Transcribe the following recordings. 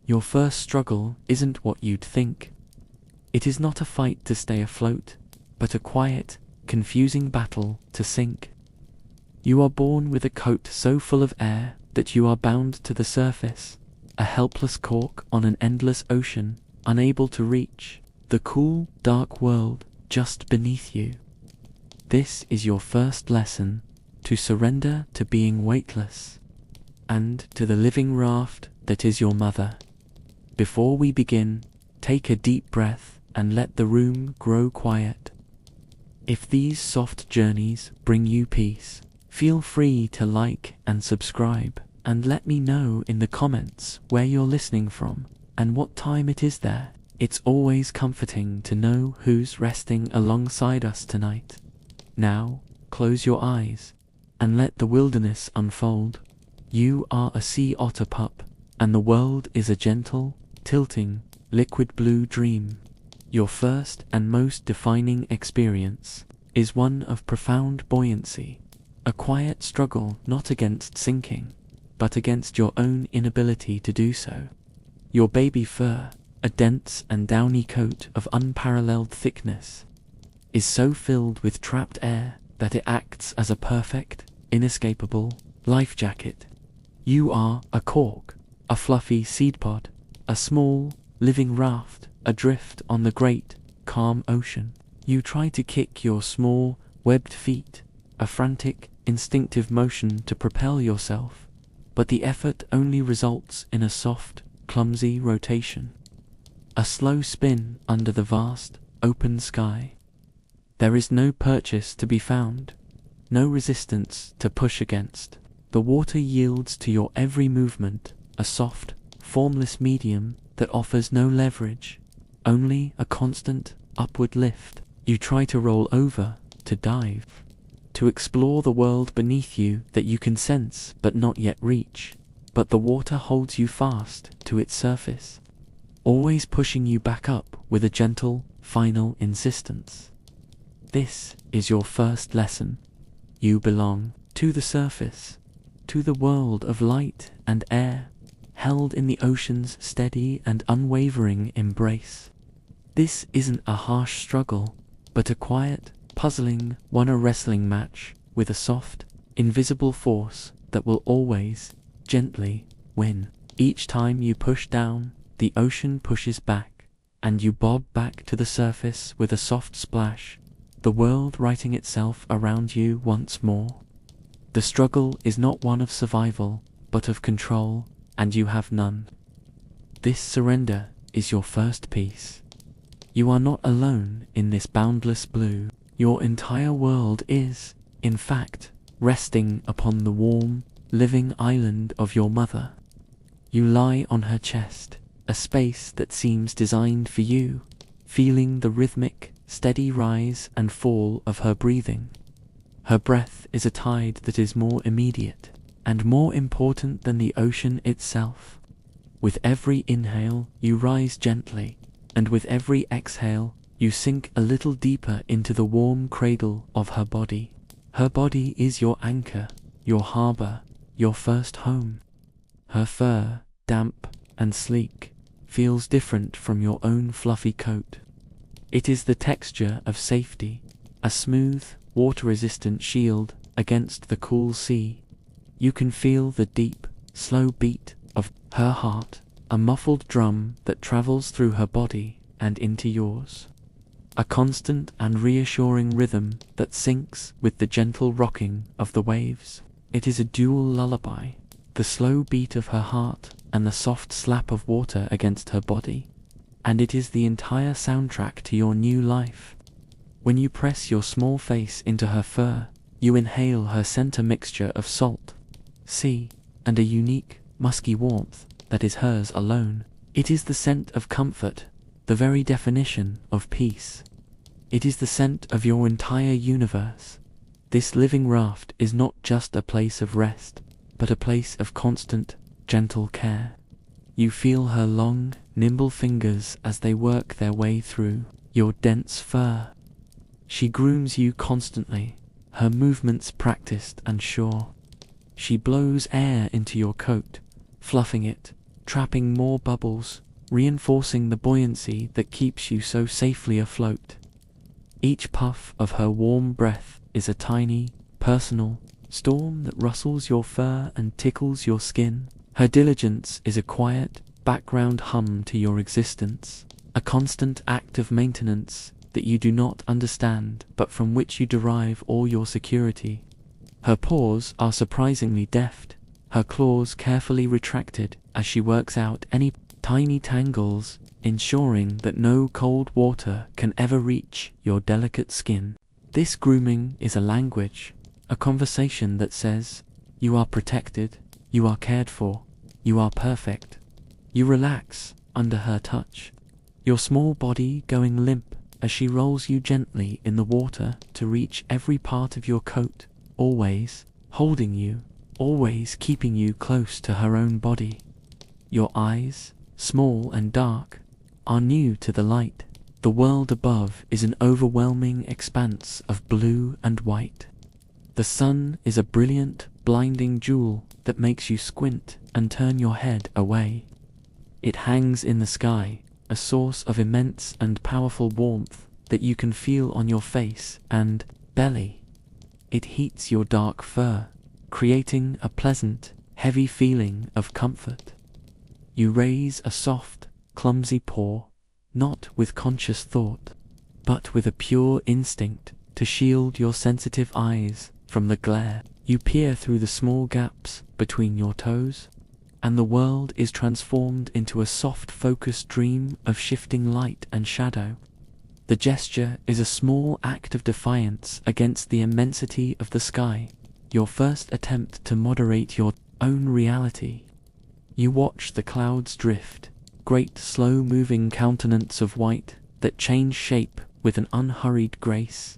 Your first struggle isn't what you'd think. It is not a fight to stay afloat, but a quiet, confusing battle to sink. You are born with a coat so full of air that you are bound to the surface, a helpless cork on an endless ocean, unable to reach the cool, dark world just beneath you. This is your first lesson, to surrender to being weightless, and to the living raft that is your mother. Before we begin, take a deep breath and let the room grow quiet. If these soft journeys bring you peace, feel free to like and subscribe, and let me know in the comments where you're listening from and what time it is there. It's always comforting to know who's resting alongside us tonight. Now, close your eyes and let the wilderness unfold. You are a sea otter pup, and the world is a gentle, tilting, liquid blue dream. Your first and most defining experience is one of profound buoyancy, a quiet struggle not against sinking, but against your own inability to do so. Your baby fur, a dense and downy coat of unparalleled thickness, is so filled with trapped air that it acts as a perfect, inescapable life jacket. You are a cork, a fluffy seed pod, a small, living raft adrift on the great, calm ocean. You try to kick your small, webbed feet, a frantic, instinctive motion to propel yourself, but the effort only results in a soft, clumsy rotation, a slow spin under the vast, open sky. There is no purchase to be found, no resistance to push against. The water yields to your every movement, a soft, formless medium that offers no leverage, only a constant, upward lift. You try to roll over, to dive, to explore the world beneath you that you can sense but not yet reach, but the water holds you fast to its surface, always pushing you back up with a gentle, final insistence. This is your first lesson. You belong to the surface, to the world of light and air, held in the ocean's steady and unwavering embrace. This isn't a harsh struggle, but a quiet, puzzling one, a wrestling match with a soft, invisible force that will always, gently, win. Each time you push down, the ocean pushes back, and you bob back to the surface with a soft splash, the world righting itself around you once more. The struggle is not one of survival, but of control, and you have none. This surrender is your first peace. You are not alone in this boundless blue. Your entire world is, in fact, resting upon the warm, living island of your mother. You lie on her chest, a space that seems designed for you, feeling the rhythmic, steady rise and fall of her breathing. Her breath is a tide that is more immediate and more important than the ocean itself. With every inhale, you rise gently, and with every exhale, you sink a little deeper into the warm cradle of her body. Her body is your anchor, your harbor, your first home. Her fur, damp and sleek, feels different from your own fluffy coat. It is the texture of safety, a smooth, water-resistant shield against the cool sea. You can feel the deep, slow beat of her heart, a muffled drum that travels through her body and into yours. A constant and reassuring rhythm that syncs with the gentle rocking of the waves. It is a dual lullaby, the slow beat of her heart and the soft slap of water against her body. And it is the entire soundtrack to your new life. When you press your small face into her fur, you inhale her scent, a mixture of salt, sea, and a unique, musky warmth that is hers alone. It is the scent of comfort, the very definition of peace. It is the scent of your entire universe. This living raft is not just a place of rest, but a place of constant, gentle care. You feel her long, nimble fingers as they work their way through your dense fur. She grooms you constantly, her movements practiced and sure. She blows air into your coat, fluffing it, trapping more bubbles, reinforcing the buoyancy that keeps you so safely afloat. Each puff of her warm breath is a tiny, personal storm that rustles your fur and tickles your skin. Her diligence is a quiet, background hum to your existence, a constant act of maintenance that you do not understand but from which you derive all your security. Her paws are surprisingly deft, her claws carefully retracted as she works out any tiny tangles, ensuring that no cold water can ever reach your delicate skin. This grooming is a language, a conversation that says, you are protected, you are cared for, you are perfect. You relax under her touch, your small body going limp as she rolls you gently in the water to reach every part of your coat, always holding you, always keeping you close to her own body. Your eyes, small and dark, are new to the light. The world above is an overwhelming expanse of blue and white. The sun is a brilliant, blinding jewel that makes you squint and turn your head away. It hangs in the sky, a source of immense and powerful warmth that you can feel on your face and belly. It heats your dark fur, creating a pleasant, heavy feeling of comfort. You raise a soft, clumsy paw, not with conscious thought, but with a pure instinct to shield your sensitive eyes from the glare. You peer through the small gaps between your toes, and the world is transformed into a soft, focused dream of shifting light and shadow. The gesture is a small act of defiance against the immensity of the sky, your first attempt to moderate your own reality. You watch the clouds drift, great slow-moving countenance of white that change shape with an unhurried grace.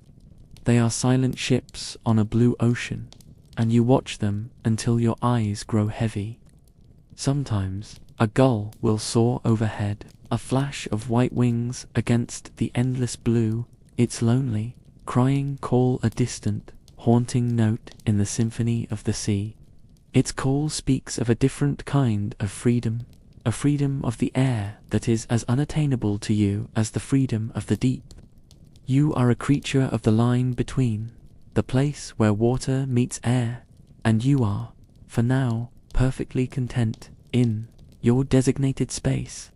They are silent ships on a blue ocean, and you watch them until your eyes grow heavy. Sometimes a gull will soar overhead, a flash of white wings against the endless blue, its lonely, crying call a distant, haunting note in the symphony of the sea. Its call speaks of a different kind of freedom, a freedom of the air that is as unattainable to you as the freedom of the deep. You are a creature of the line between, the place where water meets air, and you are, for now, perfectly content in your designated space.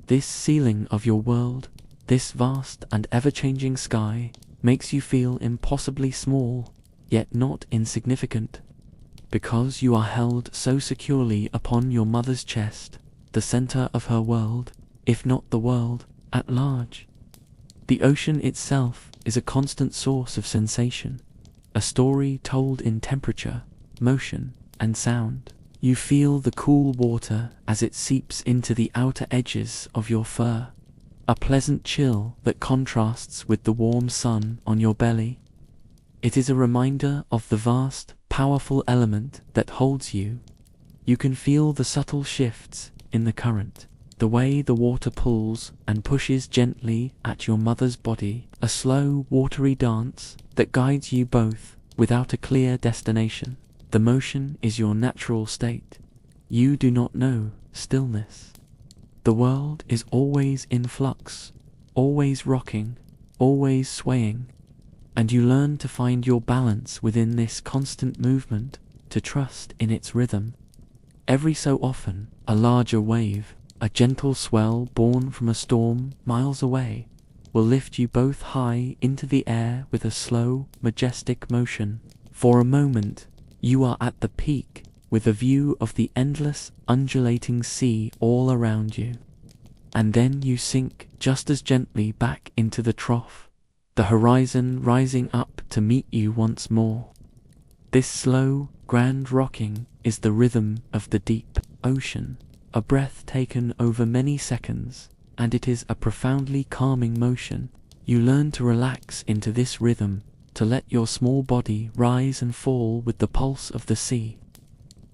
This ceiling of your world, this vast and ever-changing sky, makes you feel impossibly small, yet not insignificant, because you are held so securely upon your mother's chest, the center of her world, if not the world at large. The ocean itself is a constant source of sensation, a story told in temperature, motion, and sound. You feel the cool water as it seeps into the outer edges of your fur, a pleasant chill that contrasts with the warm sun on your belly. It is a reminder of the vast, powerful element that holds you. You can feel the subtle shifts in the current, the way the water pulls and pushes gently at your mother's body, a slow, watery dance that guides you both without a clear destination. The motion is your natural state. You do not know stillness. The world is always in flux, always rocking, always swaying, and you learn to find your balance within this constant movement, to trust in its rhythm. Every so often, a larger wave, a gentle swell born from a storm miles away, will lift you both high into the air with a slow, majestic motion. For a moment, you are at the peak, with a view of the endless, undulating sea all around you. And then you sink just as gently back into the trough, the horizon rising up to meet you once more. This slow, grand rocking is the rhythm of the deep ocean, a breath taken over many seconds, and it is a profoundly calming motion. You learn to relax into this rhythm, to let your small body rise and fall with the pulse of the sea.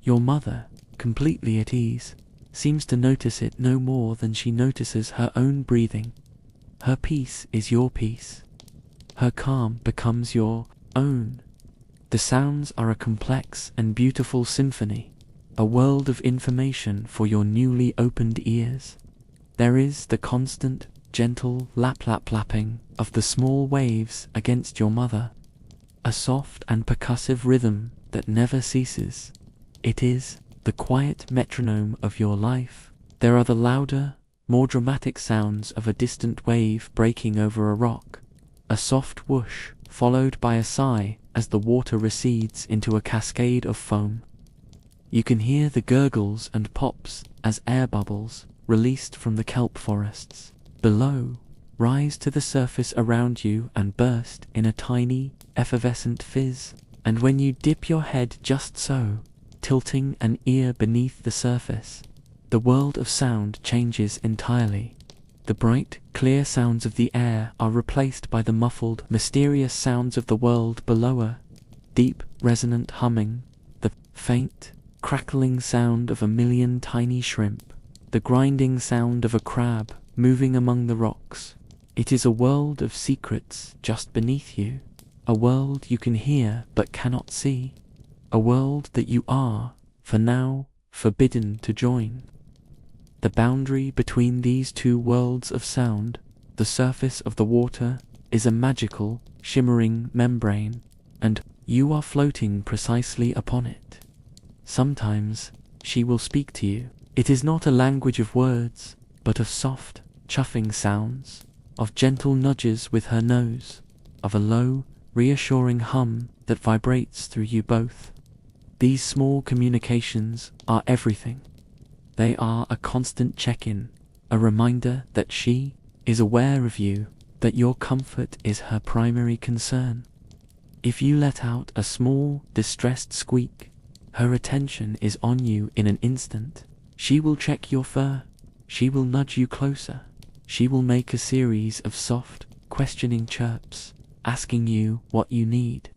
Your mother, completely at ease, seems to notice it no more than she notices her own breathing. Her peace is your peace. Her calm becomes your own. The sounds are a complex and beautiful symphony, a world of information for your newly opened ears. There is the constant, gentle lapping of the small waves against your mother, a soft and percussive rhythm that never ceases. It is the quiet metronome of your life. There are the louder, more dramatic sounds of a distant wave breaking over a rock, a soft whoosh followed by a sigh as the water recedes into a cascade of foam. You can hear the gurgles and pops as air bubbles, released from the kelp forests below, rise to the surface around you and burst in a tiny, effervescent fizz. And when you dip your head just so, tilting an ear beneath the surface, the world of sound changes entirely. The bright, clear sounds of the air are replaced by the muffled, mysterious sounds of the world below. Deep, resonant humming, the faint, crackling sound of a million tiny shrimp, the grinding sound of a crab moving among the rocks. It is a world of secrets just beneath you, a world you can hear but cannot see, a world that you are, for now, forbidden to join. The boundary between these two worlds of sound, the surface of the water, is a magical, shimmering membrane, and you are floating precisely upon it. Sometimes she will speak to you. It is not a language of words, but of soft, chuffing sounds, of gentle nudges with her nose, of a low, reassuring hum that vibrates through you both. These small communications are everything. They are a constant check-in, a reminder that she is aware of you, that your comfort is her primary concern. If you let out a small, distressed squeak, her attention is on you in an instant. She will check your fur, she will nudge you closer, she will make a series of soft, questioning chirps, asking you what you need.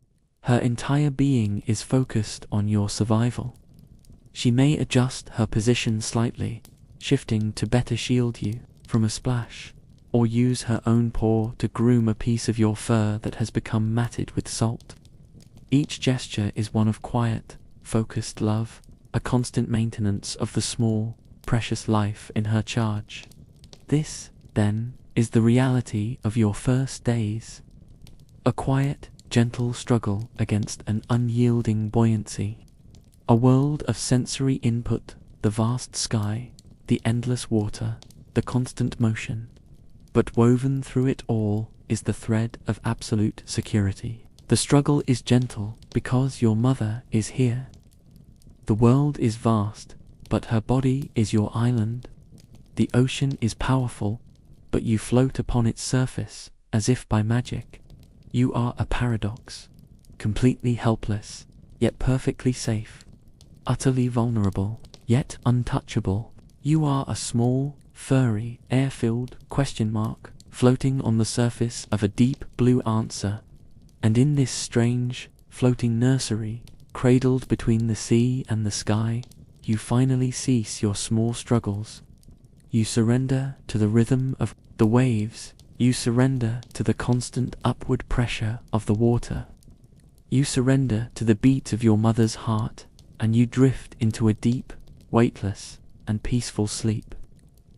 Her entire being is focused on your survival. She may adjust her position slightly, shifting to better shield you from a splash, or use her own paw to groom a piece of your fur that has become matted with salt. Each gesture is one of quiet, focused love, a constant maintenance of the small, precious life in her charge. This, then, is the reality of your first days. A quiet, gentle struggle against an unyielding buoyancy. A world of sensory input, the vast sky, the endless water, the constant motion. But woven through it all is the thread of absolute security. The struggle is gentle because your mother is here. The world is vast, but her body is your island. The ocean is powerful, but you float upon its surface as if by magic. You are a paradox, completely helpless, yet perfectly safe, utterly vulnerable, yet untouchable. You are a small, furry, air-filled question mark floating on the surface of a deep blue answer, and in this strange, floating nursery, cradled between the sea and the sky, you finally cease your small struggles. You surrender to the rhythm of the waves. You surrender to the constant upward pressure of the water. You surrender to the beat of your mother's heart, and you drift into a deep, weightless, and peaceful sleep.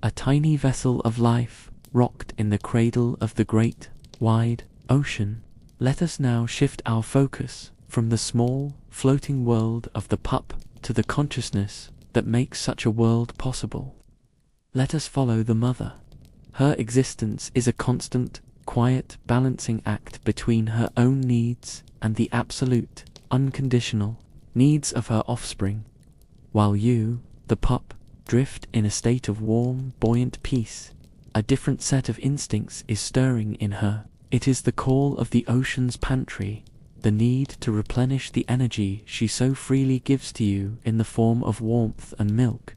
A tiny vessel of life, rocked in the cradle of the great, wide ocean. Let us now shift our focus from the small, floating world of the pup to the consciousness that makes such a world possible. Let us follow the mother. Her existence is a constant, quiet balancing act between her own needs and the absolute, unconditional needs of her offspring, while you, the pup, drift in a state of warm, buoyant peace. A different set of instincts is stirring in her. It is the call of the ocean's pantry, the need to replenish the energy she so freely gives to you in the form of warmth and milk.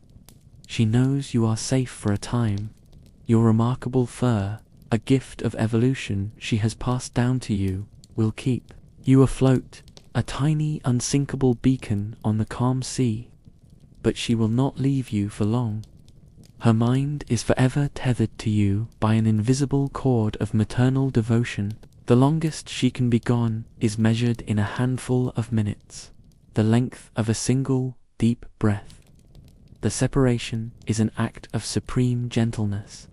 She knows you are safe for a time. Your remarkable fur, a gift of evolution she has passed down to you, will keep you afloat, a tiny unsinkable beacon on the calm sea. But she will not leave you for long. Her mind is forever tethered to you by an invisible cord of maternal devotion. The longest she can be gone is measured in a handful of minutes, the length of a single, deep breath. The separation is an act of supreme gentleness,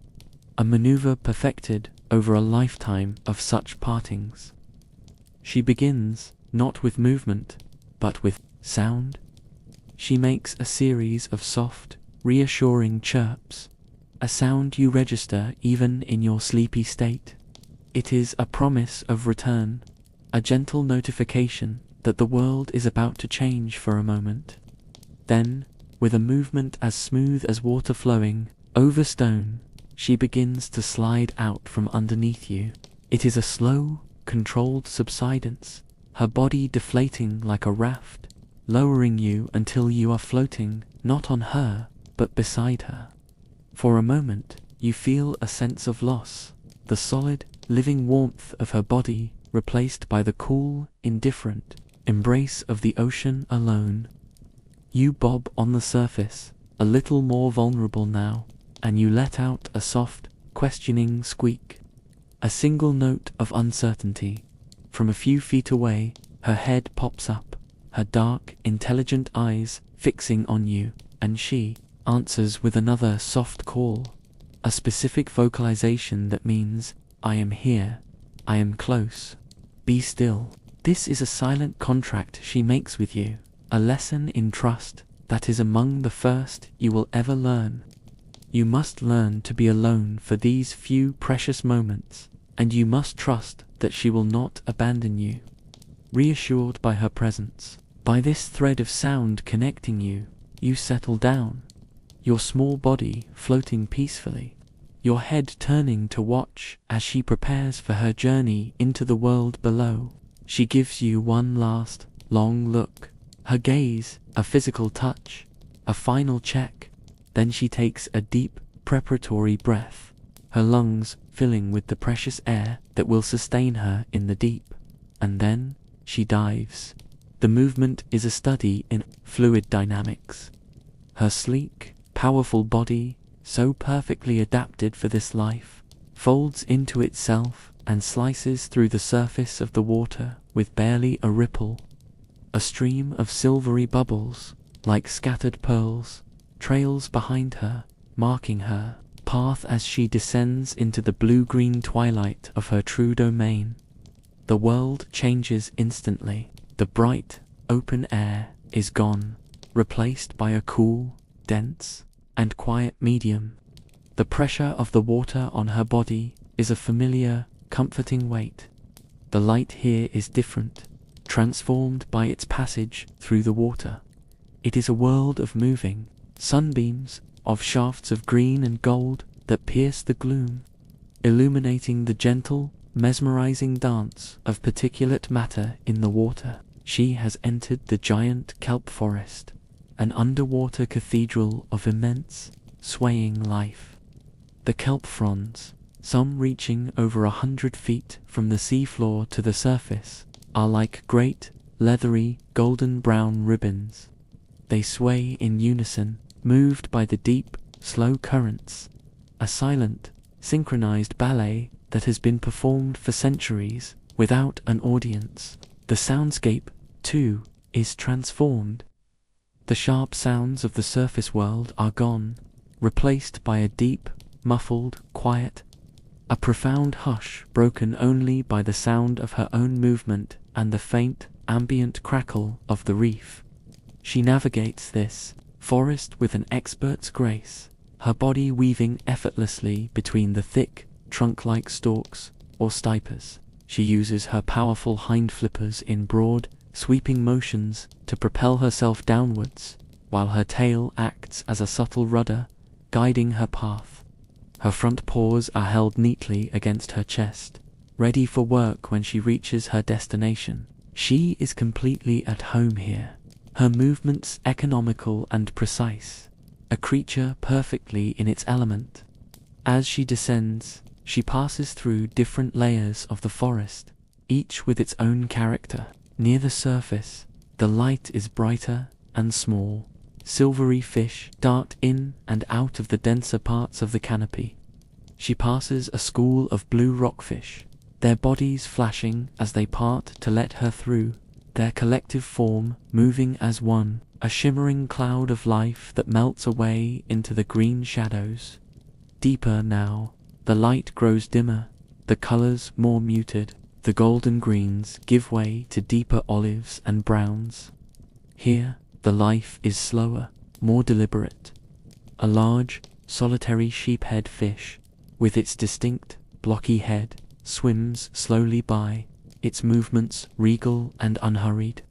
a maneuver perfected over a lifetime of such partings. She begins not with movement, but with sound. She makes a series of soft, reassuring chirps, a sound you register even in your sleepy state. It is a promise of return, a gentle notification that the world is about to change for a moment. Then, with a movement as smooth as water flowing over stone, she begins to slide out from underneath you. It is a slow, controlled subsidence, her body deflating like a raft, lowering you until you are floating not on her, but beside her. For a moment, you feel a sense of loss, the solid, living warmth of her body replaced by the cool, indifferent embrace of the ocean alone. You bob on the surface, a little more vulnerable now, and you let out a soft, questioning squeak, a single note of uncertainty. From a few feet away, her head pops up, her dark, intelligent eyes fixing on you, and she answers with another soft call, a specific vocalization that means, "I am here, I am close, be still." This is a silent contract she makes with you, a lesson in trust that is among the first you will ever learn. You must learn to be alone for these few precious moments, and you must trust that she will not abandon you. Reassured by her presence, by this thread of sound connecting you, you settle down, your small body floating peacefully, your head turning to watch as she prepares for her journey into the world below. She gives you one last, long look, her gaze, a physical touch, a final check. Then she takes a deep, preparatory breath, her lungs filling with the precious air that will sustain her in the deep. And then she dives. The movement is a study in fluid dynamics. Her sleek, powerful body, so perfectly adapted for this life, folds into itself and slices through the surface of the water with barely a ripple. A stream of silvery bubbles, like scattered pearls, trails behind her, marking her path as she descends into the blue-green twilight of her true domain. The world changes instantly. The bright, open air is gone, replaced by a cool, dense, and quiet medium. The pressure of the water on her body is a familiar, comforting weight. The light here is different, transformed by its passage through the water. It is a world of moving sunbeams, of shafts of green and gold that pierce the gloom, illuminating the gentle, mesmerizing dance of particulate matter in the water. She has entered the giant kelp forest, an underwater cathedral of immense, swaying life. The kelp fronds, some reaching over 100 feet from the seafloor to the surface, are like great, leathery, golden-brown ribbons. They sway in unison, moved by the deep, slow currents, a silent, synchronized ballet that has been performed for centuries without an audience. The soundscape, too, is transformed. The sharp sounds of the surface world are gone, replaced by a deep, muffled quiet, a profound hush broken only by the sound of her own movement and the faint, ambient crackle of the reef. She navigates this forest with an expert's grace, her body weaving effortlessly between the thick, trunk-like stalks or stipes. She uses her powerful hind flippers in broad, sweeping motions to propel herself downwards, while her tail acts as a subtle rudder, guiding her path. Her front paws are held neatly against her chest, ready for work when she reaches her destination. She is completely at home here, her movements economical and precise, a creature perfectly in its element. As she descends, she passes through different layers of the forest, each with its own character. Near the surface, the light is brighter and small. Silvery fish dart in and out of the denser parts of the canopy. She passes a school of blue rockfish, their bodies flashing as they part to let her through, their collective form moving as one, a shimmering cloud of life that melts away into the green shadows. Deeper now, the light grows dimmer, the colors more muted, the golden greens give way to deeper olives and browns. Here, the life is slower, more deliberate. A large, solitary sheephead fish, with its distinct, blocky head, swims slowly by, its movements regal and unhurried.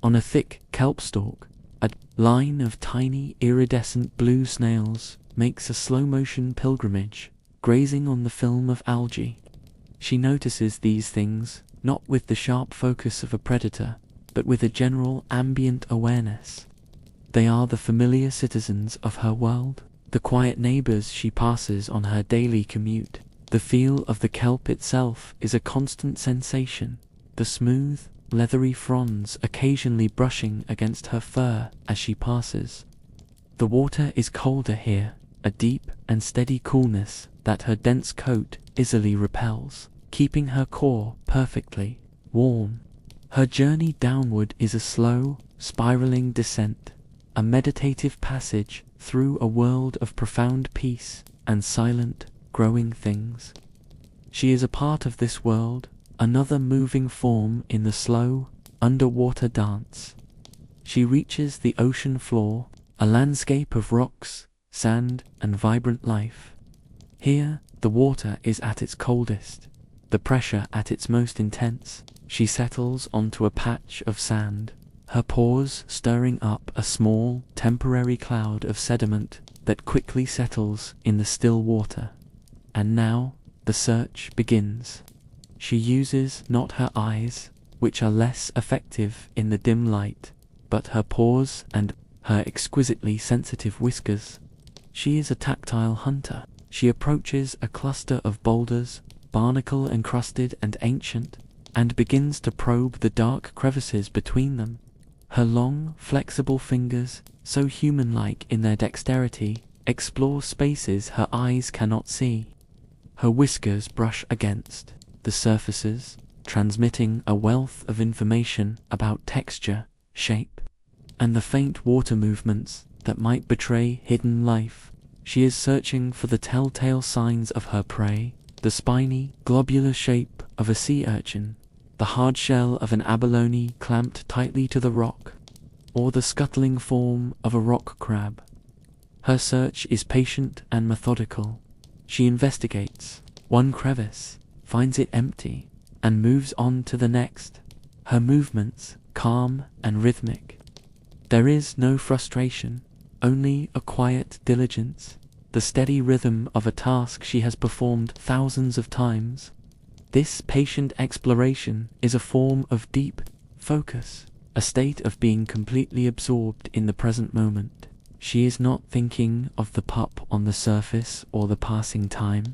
On a thick kelp stalk, a line of tiny iridescent blue snails makes a slow-motion pilgrimage, grazing on the film of algae. She notices these things, not with the sharp focus of a predator, but with a general ambient awareness. They are the familiar citizens of her world, the quiet neighbors she passes on her daily commute. The feel of the kelp itself is a constant sensation, the smooth, leathery fronds occasionally brushing against her fur as she passes. The water is colder here, a deep and steady coolness that her dense coat easily repels, keeping her core perfectly warm. Her journey downward is a slow, spiraling descent, a meditative passage through a world of profound peace and silent, growing things. She is a part of this world, another moving form in the slow, underwater dance. She reaches the ocean floor, a landscape of rocks, sand, and vibrant life. Here, the water is at its coldest, the pressure at its most intense. She settles onto a patch of sand, her paws stirring up a small, temporary cloud of sediment that quickly settles in the still water. And now, the search begins. She uses not her eyes, which are less effective in the dim light, but her paws and her exquisitely sensitive whiskers. She is a tactile hunter. She approaches a cluster of boulders, barnacle-encrusted and ancient, and begins to probe the dark crevices between them. Her long, flexible fingers, so human-like in their dexterity, explore spaces her eyes cannot see. Her whiskers brush against the surfaces, transmitting a wealth of information about texture, shape, and the faint water movements that might betray hidden life. She is searching for the telltale signs of her prey, the spiny, globular shape of a sea urchin, the hard shell of an abalone clamped tightly to the rock, or the scuttling form of a rock crab. Her search is patient and methodical. She investigates one crevice, finds it empty, and moves on to the next, her movements calm and rhythmic. There is no frustration, only a quiet diligence, the steady rhythm of a task she has performed thousands of times. This patient exploration is a form of deep focus, a state of being completely absorbed in the present moment. She is not thinking of the pup on the surface or the passing time.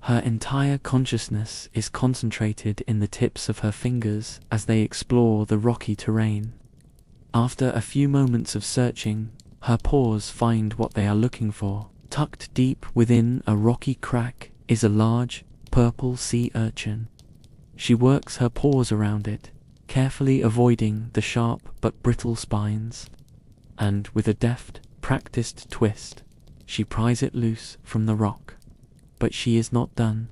Her entire consciousness is concentrated in the tips of her fingers as they explore the rocky terrain. After a few moments of searching, her paws find what they are looking for. Tucked deep within a rocky crack is a large, purple sea urchin. She works her paws around it, carefully avoiding the sharp but brittle spines, and with a deft, practiced twist, she pries it loose from the rock. But she is not done.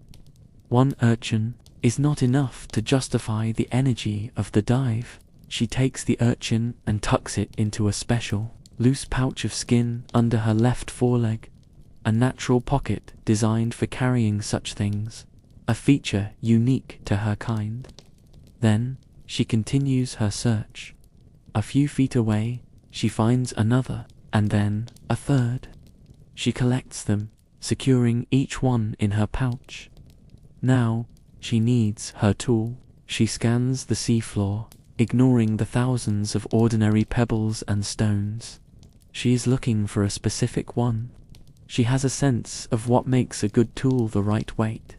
One urchin is not enough to justify the energy of the dive. She takes the urchin and tucks it into a special, loose pouch of skin under her left foreleg, a natural pocket designed for carrying such things, a feature unique to her kind. Then, she continues her search. A few feet away, she finds another, and then a third. She collects them, securing each one in her pouch. Now, she needs her tool. She scans the seafloor, ignoring the thousands of ordinary pebbles and stones. She is looking for a specific one. She has a sense of what makes a good tool the right weight,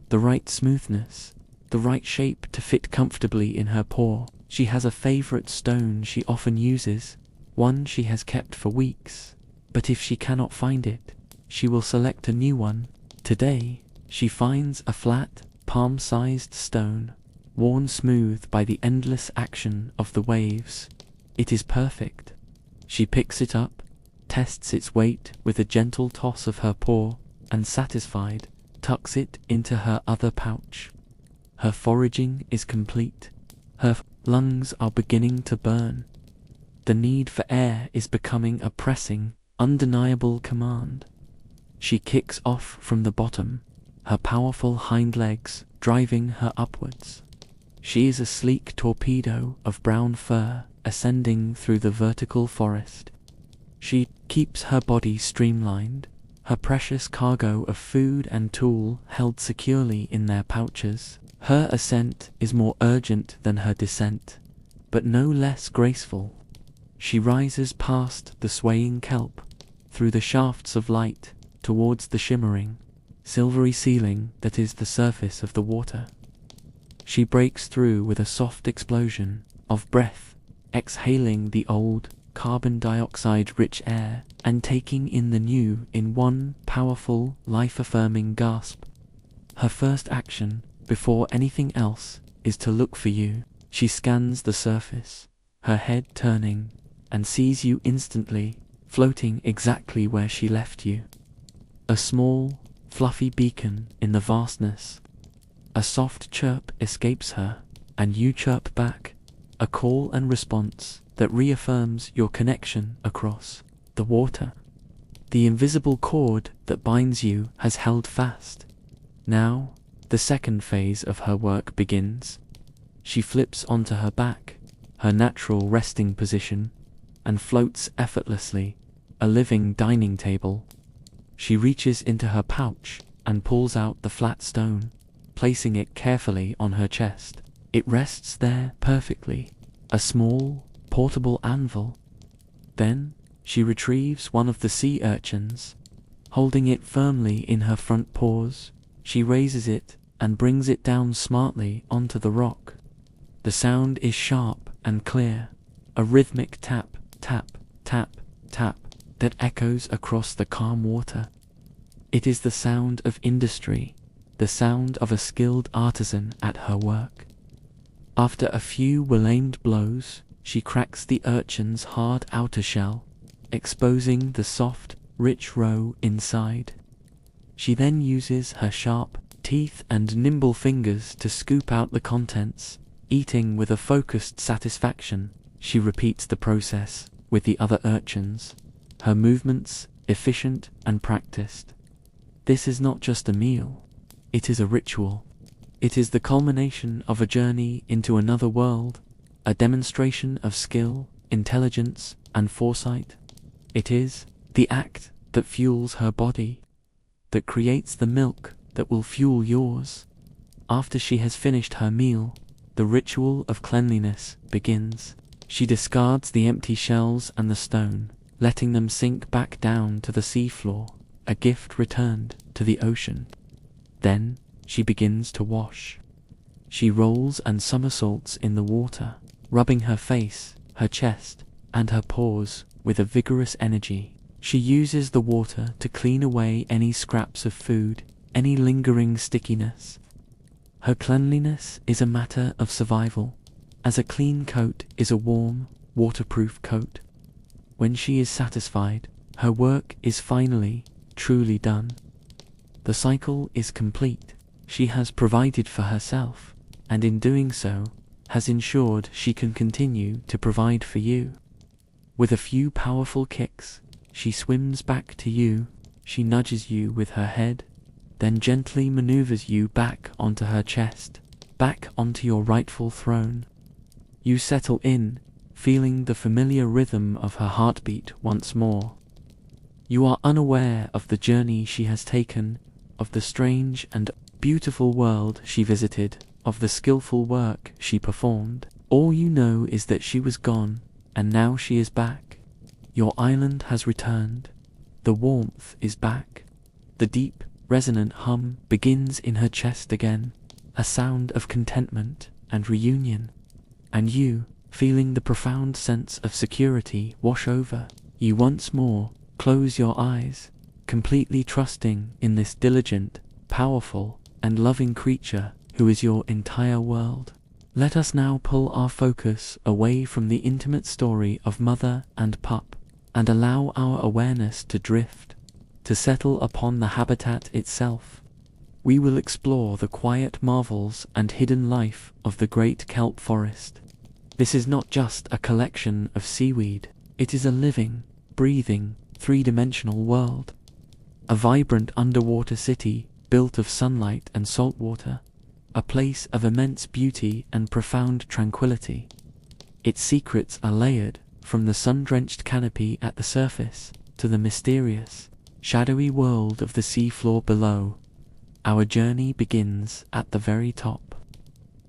the right smoothness, the right shape to fit comfortably in her paw. She has a favorite stone she often uses, one she has kept for weeks. But if she cannot find it, she will select a new one. Today, she finds a flat, palm-sized stone, worn smooth by the endless action of the waves. It is perfect. She picks it up, tests its weight with a gentle toss of her paw, and satisfied, tucks it into her other pouch. Her foraging is complete. Her lungs are beginning to burn. The need for air is becoming a pressing, undeniable command. She kicks off from the bottom, her powerful hind legs driving her upwards. She is a sleek torpedo of brown fur ascending through the vertical forest. She keeps her body streamlined, her precious cargo of food and tool held securely in their pouches. Her ascent is more urgent than her descent, but no less graceful. She rises past the swaying kelp, through the shafts of light, towards the shimmering, silvery ceiling that is the surface of the water. She breaks through with a soft explosion of breath, exhaling the old, carbon dioxide-rich air and taking in the new in one powerful, life-affirming gasp. Her first action, before anything else, is to look for you. She scans the surface, her head turning, and sees you instantly, floating exactly where she left you. A small, fluffy beacon in the vastness. A soft chirp escapes her, and you chirp back, a call and response that reaffirms your connection across the water. The invisible cord that binds you has held fast. Now, the second phase of her work begins. She flips onto her back, her natural resting position, and floats effortlessly, a living dining table. She reaches into her pouch and pulls out the flat stone, placing it carefully on her chest. It rests there perfectly, a small, portable anvil. Then, she retrieves one of the sea urchins. Holding it firmly in her front paws, she raises it and brings it down smartly onto the rock. The sound is sharp and clear, a rhythmic tap, tap, tap, tap that echoes across the calm water. It is the sound of industry, the sound of a skilled artisan at her work. After a few well-aimed blows, she cracks the urchin's hard outer shell, exposing the soft, rich roe inside. She then uses her sharp teeth and nimble fingers to scoop out the contents, eating with a focused satisfaction. She repeats the process with the other urchins, her movements efficient and practiced. This is not just a meal, it is a ritual. It is the culmination of a journey into another world, a demonstration of skill, intelligence, and foresight. It is the act that fuels her body, that creates the milk that will fuel yours. After she has finished her meal, the ritual of cleanliness begins. She discards the empty shells and the stone, letting them sink back down to the seafloor, a gift returned to the ocean. Then she begins to wash. She rolls and somersaults in the water, rubbing her face, her chest, and her paws with a vigorous energy. She uses the water to clean away any scraps of food, any lingering stickiness. Her cleanliness is a matter of survival, as a clean coat is a warm, waterproof coat. When she is satisfied, her work is finally, truly done. The cycle is complete. She has provided for herself, and in doing so, has ensured she can continue to provide for you. With a few powerful kicks, she swims back to you. She nudges you with her head, then gently maneuvers you back onto her chest, back onto your rightful throne. You settle in, feeling the familiar rhythm of her heartbeat once more. You are unaware of the journey she has taken, of the strange and beautiful world she visited, of the skillful work she performed. All you know is that she was gone, and now she is back. Your island has returned. The warmth is back. The deep, resonant hum begins in her chest again, a sound of contentment and reunion. And you, feeling the profound sense of security wash over you once more, close your eyes, completely trusting in this diligent, powerful, and loving creature who is your entire world. Let us now pull our focus away from the intimate story of mother and pup, and allow our awareness to drift, to settle upon the habitat itself. We will explore the quiet marvels and hidden life of the great kelp forest. This is not just a collection of seaweed, it is a living, breathing, three-dimensional world. A vibrant underwater city built of sunlight and salt water, a place of immense beauty and profound tranquility. Its secrets are layered, from the sun-drenched canopy at the surface to the mysterious, shadowy world of the seafloor below. Our journey begins at the very top.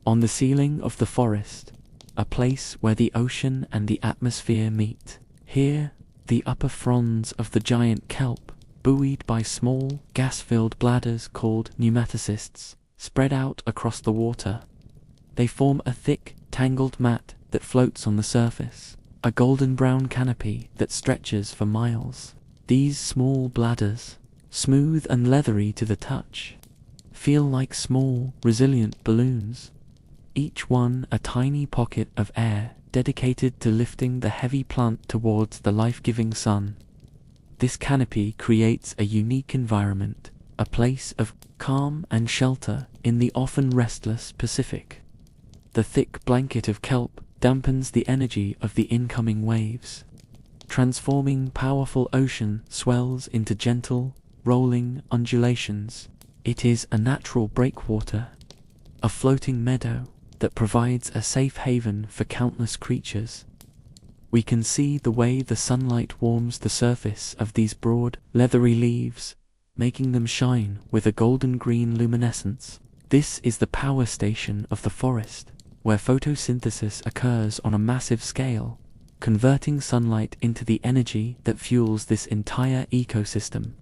On the ceiling of the forest, a place where the ocean and the atmosphere meet. Here, the upper fronds of the giant kelp, buoyed by small, gas-filled bladders called pneumatocysts, spread out across the water. They form a thick, tangled mat that floats on the surface, a golden-brown canopy that stretches for miles. These small bladders, smooth and leathery to the touch, feel like small, resilient balloons, each one a tiny pocket of air dedicated to lifting the heavy plant towards the life-giving sun. This canopy creates a unique environment, a place of calm and shelter in the often restless Pacific. The thick blanket of kelp dampens the energy of the incoming waves, transforming powerful ocean swells into gentle, rolling undulations. It is a natural breakwater, a floating meadow that provides a safe haven for countless creatures. We can see the way the sunlight warms the surface of these broad, leathery leaves, making them shine with a golden-green luminescence. This is the power station of the forest, where photosynthesis occurs on a massive scale, converting sunlight into the energy that fuels this entire ecosystem.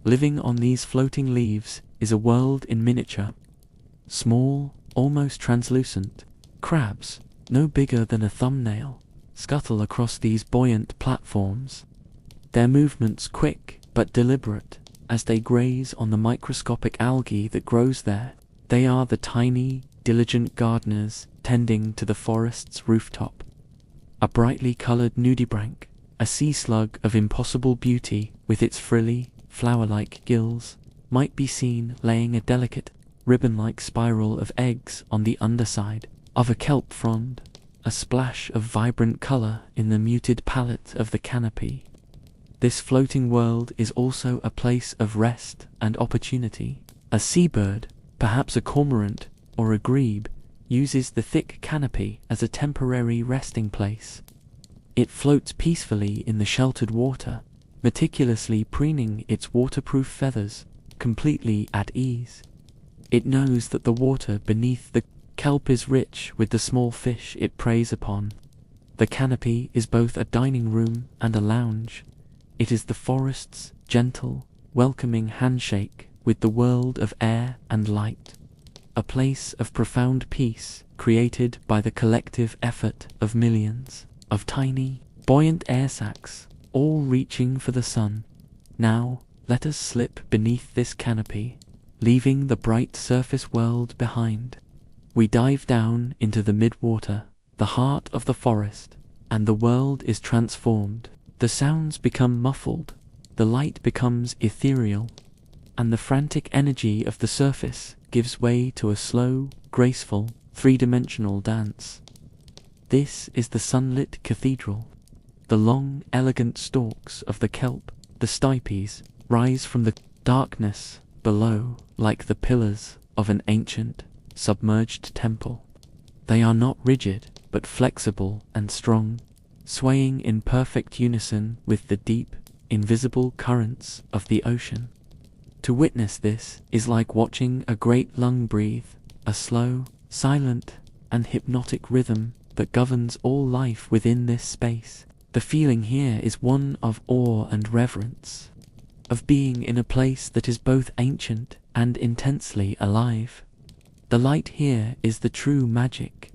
Living on these floating leaves is a world in miniature. Small, almost translucent, crabs, no bigger than a thumbnail, scuttle across these buoyant platforms. Their movements quick but deliberate as they graze on the microscopic algae that grows there. They are the tiny, diligent gardeners tending to the forest's rooftop. A brightly coloured nudibranch, a sea slug of impossible beauty with its frilly, flower-like gills, might be seen laying a delicate, ribbon-like spiral of eggs on the underside of a kelp frond, a splash of vibrant colour in the muted palette of the canopy. This floating world is also a place of rest and opportunity. A seabird, perhaps a cormorant or a grebe, uses the thick canopy as a temporary resting place. It floats peacefully in the sheltered water, meticulously preening its waterproof feathers, completely at ease. It knows that the water beneath the kelp is rich with the small fish it preys upon. The canopy is both a dining room and a lounge. It is the forest's gentle, welcoming handshake with the world of air and light. A place of profound peace created by the collective effort of millions of tiny, buoyant air sacs, all reaching for the sun. Now, let us slip beneath this canopy, leaving the bright surface world behind. We dive down into the mid-water, the heart of the forest, and the world is transformed. The sounds become muffled, the light becomes ethereal, and the frantic energy of the surface gives way to a slow, graceful, three-dimensional dance. This is the sunlit cathedral. The long, elegant stalks of the kelp, the stipes, rise from the darkness below like the pillars of an ancient, submerged temple. They are not rigid, but flexible and strong, swaying in perfect unison with the deep, invisible currents of the ocean. To witness this is like watching a great lung breathe, a slow, silent, and hypnotic rhythm that governs all life within this space. The feeling here is one of awe and reverence, of being in a place that is both ancient and intensely alive. The light here is the true magic.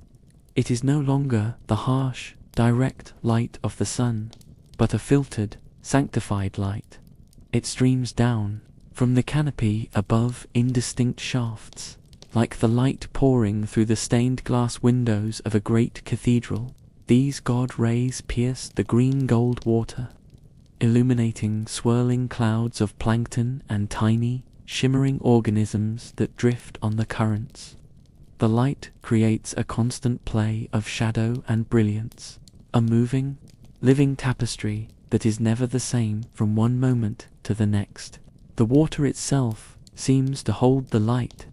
It is no longer the harsh, direct light of the sun, but a filtered, sanctified light. It streams down from the canopy above indistinct shafts, like the light pouring through the stained glass windows of a great cathedral. These god rays pierce the green-gold water, illuminating swirling clouds of plankton and tiny, shimmering organisms that drift on the currents. The light creates a constant play of shadow and brilliance, a moving, living tapestry that is never the same from one moment to the next. The water itself seems to hold the light,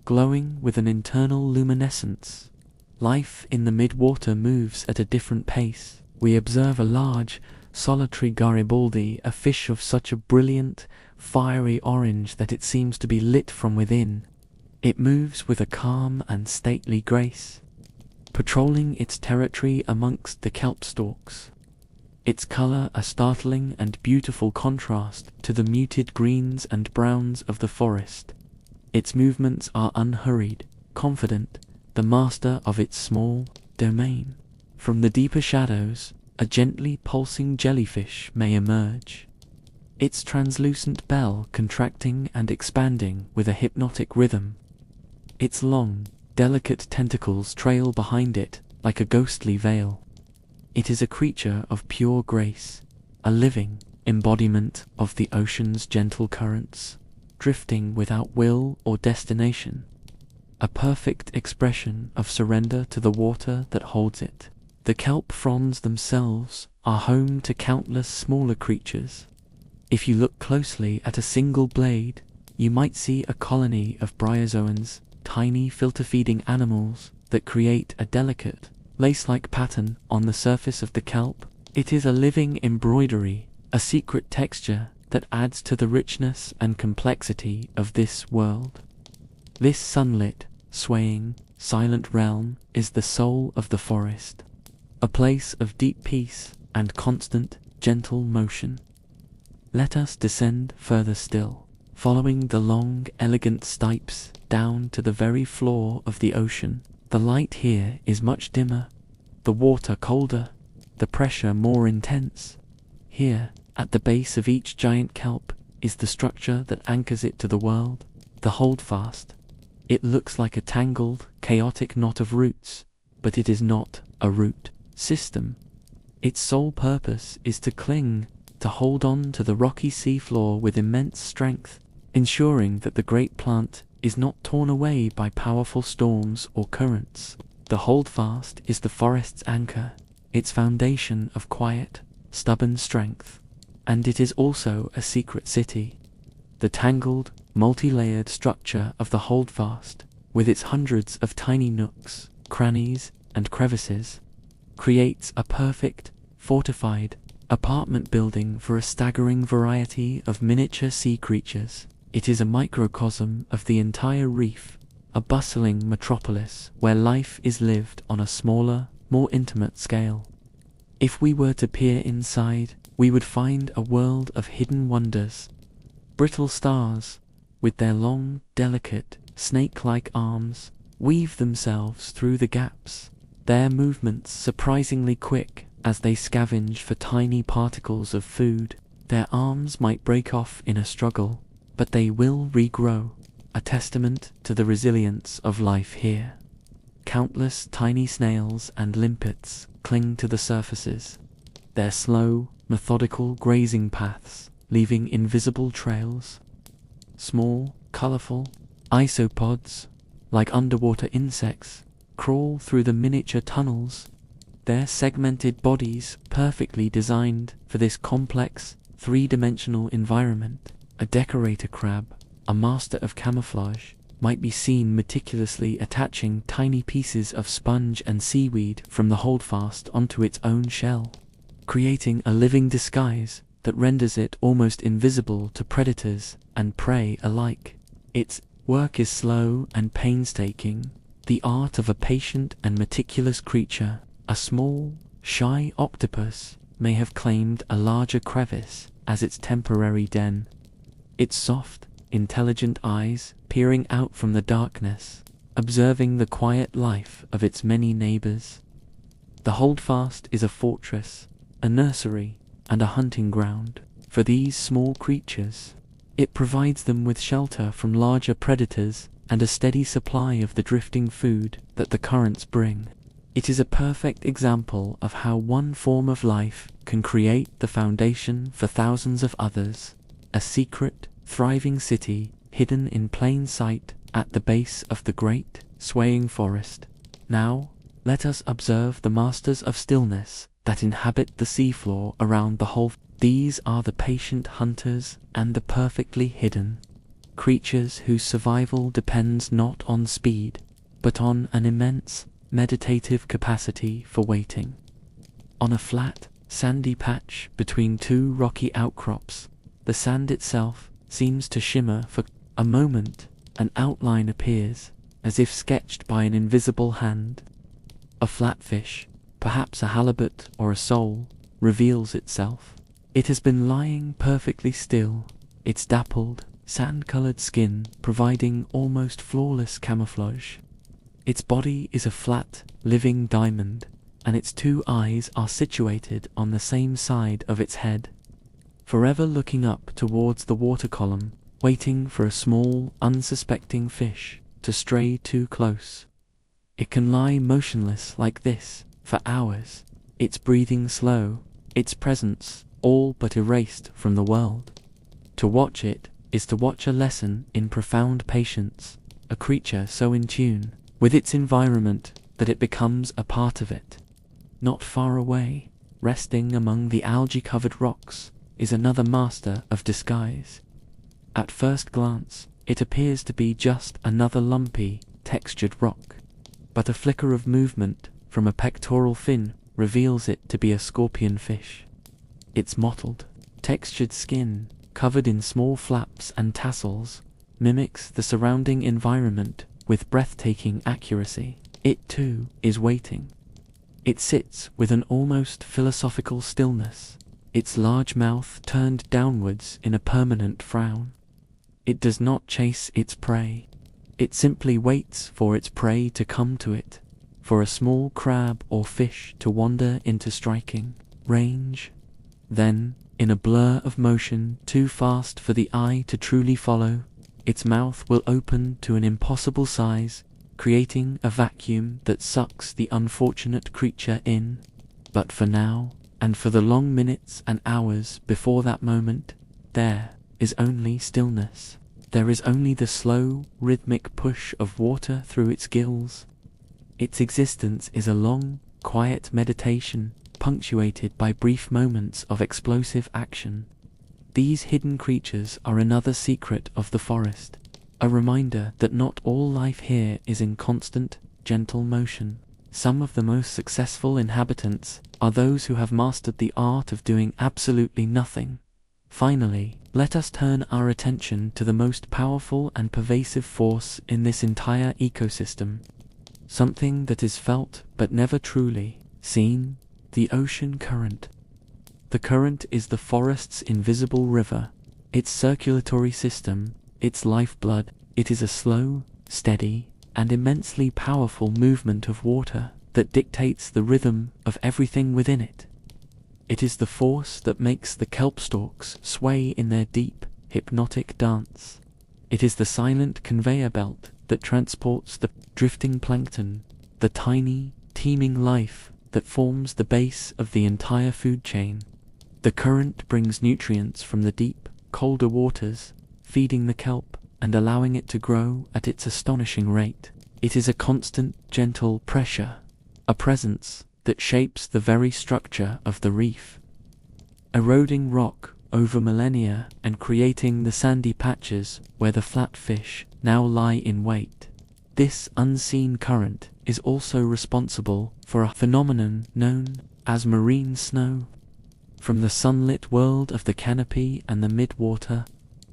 glowing with an internal luminescence. Life in the mid-water moves at a different pace. We observe a large, solitary Garibaldi, a fish of such a brilliant, fiery orange that it seems to be lit from within. It moves with a calm and stately grace, patrolling its territory amongst the kelp stalks. Its color a startling and beautiful contrast to the muted greens and browns of the forest. Its movements are unhurried, confident, the master of its small domain. From the deeper shadows, a gently pulsing jellyfish may emerge, its translucent bell contracting and expanding with a hypnotic rhythm. Its long, delicate tentacles trail behind it like a ghostly veil. It is a creature of pure grace, a living embodiment of the ocean's gentle currents, drifting without will or destination, a perfect expression of surrender to the water that holds it. The kelp fronds themselves are home to countless smaller creatures. If you look closely at a single blade, you might see a colony of bryozoans, tiny filter-feeding animals that create a delicate, lace-like pattern on the surface of the kelp. It is a living embroidery, a secret texture that adds to the richness and complexity of this world. This sunlit, swaying, silent realm is the soul of the forest, a place of deep peace and constant, gentle motion. Let us descend further still, following the long, elegant stipes down to the very floor of the ocean. The light here is much dimmer, the water colder, the pressure more intense. Here, at the base of each giant kelp, is the structure that anchors it to the world, the holdfast. It looks like a tangled, chaotic knot of roots, but it is not a root system. Its sole purpose is to cling, to hold on to the rocky seafloor with immense strength, ensuring that the great plant is not torn away by powerful storms or currents. The holdfast is the forest's anchor, its foundation of quiet, stubborn strength, and it is also a secret city. The tangled, multi-layered structure of the holdfast, with its hundreds of tiny nooks, crannies, and crevices, creates a perfect, fortified apartment building for a staggering variety of miniature sea creatures. It is a microcosm of the entire reef, a bustling metropolis where life is lived on a smaller, more intimate scale. If we were to peer inside, we would find a world of hidden wonders. Brittle stars, with their long, delicate, snake-like arms, weave themselves through the gaps, their movements surprisingly quick as they scavenge for tiny particles of food. Their arms might break off in a struggle, but they will regrow, a testament to the resilience of life here. Countless tiny snails and limpets cling to the surfaces, their slow, methodical grazing paths leaving invisible trails. Small, colorful isopods, like underwater insects, crawl through the miniature tunnels, their segmented bodies perfectly designed for this complex, three-dimensional environment. A decorator crab, a master of camouflage, might be seen meticulously attaching tiny pieces of sponge and seaweed from the holdfast onto its own shell, creating a living disguise that renders it almost invisible to predators and prey alike. Its work is slow and painstaking, the art of a patient and meticulous creature. A small, shy octopus may have claimed a larger crevice as its temporary den, its soft, intelligent eyes peering out from the darkness, observing the quiet life of its many neighbors. The holdfast is a fortress, a nursery, and a hunting ground for these small creatures. It provides them with shelter from larger predators and a steady supply of the drifting food that the currents bring. It is a perfect example of how one form of life can create the foundation for thousands of others, a secret, thriving city hidden in plain sight at the base of the great, swaying forest. Now, let us observe the masters of stillness that inhabit the seafloor around the whole. These are the patient hunters and the perfectly hidden, creatures whose survival depends not on speed, but on an immense, meditative capacity for waiting. On a flat, sandy patch between two rocky outcrops, the sand itself seems to shimmer for a moment. An outline appears, as if sketched by an invisible hand. A flatfish, perhaps a halibut or a sole, reveals itself. It has been lying perfectly still, its dappled, sand-colored skin providing almost flawless camouflage. Its body is a flat, living diamond, and its two eyes are situated on the same side of its head, forever looking up towards the water column, waiting for a small, unsuspecting fish to stray too close. It can lie motionless like this for hours, its breathing slow, its presence all but erased from the world. To watch it is to watch a lesson in profound patience, a creature so in tune with its environment that it becomes a part of it. Not far away, resting among the algae-covered rocks, is another master of disguise. At first glance, it appears to be just another lumpy, textured rock, but a flicker of movement from a pectoral fin reveals it to be a scorpion fish. Its mottled, textured skin, covered in small flaps and tassels, mimics the surrounding environment with breathtaking accuracy. It too is waiting. It sits with an almost philosophical stillness, its large mouth turned downwards in a permanent frown. It does not chase its prey. It simply waits for its prey to come to it, for a small crab or fish to wander into striking range. Then, in a blur of motion too fast for the eye to truly follow, its mouth will open to an impossible size, creating a vacuum that sucks the unfortunate creature in. But for now, and for the long minutes and hours before that moment, there is only stillness. There is only the slow, rhythmic push of water through its gills. Its existence is a long, quiet meditation, punctuated by brief moments of explosive action. These hidden creatures are another secret of the forest, a reminder that not all life here is in constant, gentle motion. Some of the most successful inhabitants are those who have mastered the art of doing absolutely nothing. Finally, let us turn our attention to the most powerful and pervasive force in this entire ecosystem. Something that is felt but never truly seen, the ocean current. The current is the forest's invisible river, its circulatory system, its lifeblood. It is a slow, steady, and immensely powerful movement of water that dictates the rhythm of everything within it. It is the force that makes the kelp stalks sway in their deep, hypnotic dance. It is the silent conveyor belt that transports the drifting plankton, the tiny, teeming life that forms the base of the entire food chain. The current brings nutrients from the deep, colder waters, feeding the kelp and allowing it to grow at its astonishing rate. It is a constant, gentle pressure, a presence that shapes the very structure of the reef, eroding rock over millennia and creating the sandy patches where the flatfish now lie in wait. This unseen current is also responsible for a phenomenon known as marine snow. From the sunlit world of the canopy and the midwater,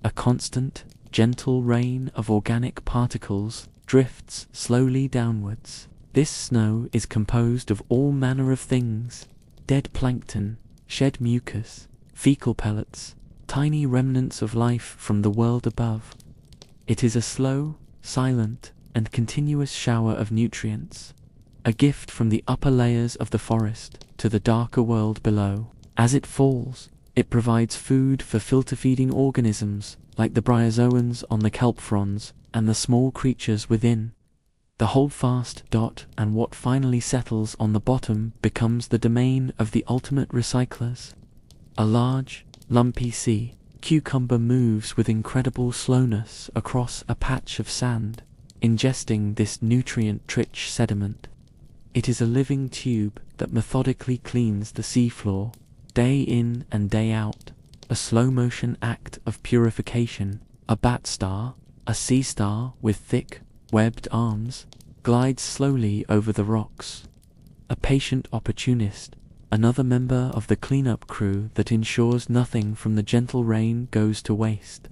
a constant, gentle rain of organic particles drifts slowly downwards. This snow is composed of all manner of things: dead plankton, shed mucus, fecal pellets, tiny remnants of life from the world above. It is a slow, silent, and continuous shower of nutrients, a gift from the upper layers of the forest to the darker world below. As it falls, it provides food for filter-feeding organisms like the bryozoans on the kelp fronds and the small creatures within. The holdfast dot and what finally settles on the bottom becomes the domain of the ultimate recyclers. A large, lumpy sea cucumber moves with incredible slowness across a patch of sand, ingesting this nutrient-rich sediment. It is a living tube that methodically cleans the seafloor, day in and day out, a slow-motion act of purification. A bat star, a sea star with thick, webbed arms, glides slowly over the rocks. A patient opportunist, another member of the cleanup crew that ensures nothing from the gentle rain goes to waste.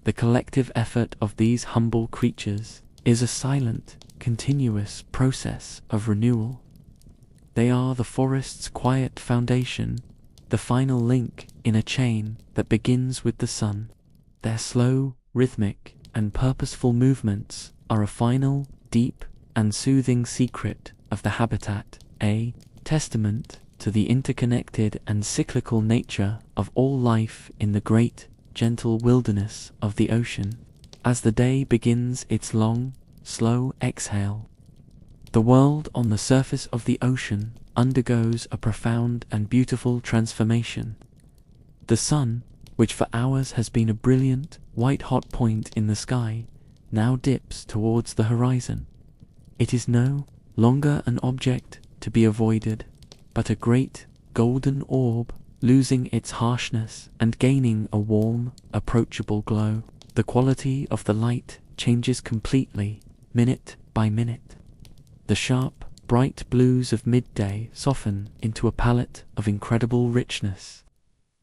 The collective effort of these humble creatures is a silent, continuous process of renewal. They are the forest's quiet foundation, the final link in a chain that begins with the sun. Their slow, rhythmic, and purposeful movements are a final, deep, and soothing secret of the habitat, a testament to the interconnected and cyclical nature of all life in the great, gentle wilderness of the ocean. As the day begins its long, slow exhale, the world on the surface of the ocean undergoes a profound and beautiful transformation. The sun, which for hours has been a brilliant, white-hot point in the sky, now dips towards the horizon. It is no longer an object to be avoided, but a great, golden orb, losing its harshness and gaining a warm, approachable glow. The quality of the light changes completely, minute by minute. The sharp, bright blues of midday soften into a palette of incredible richness.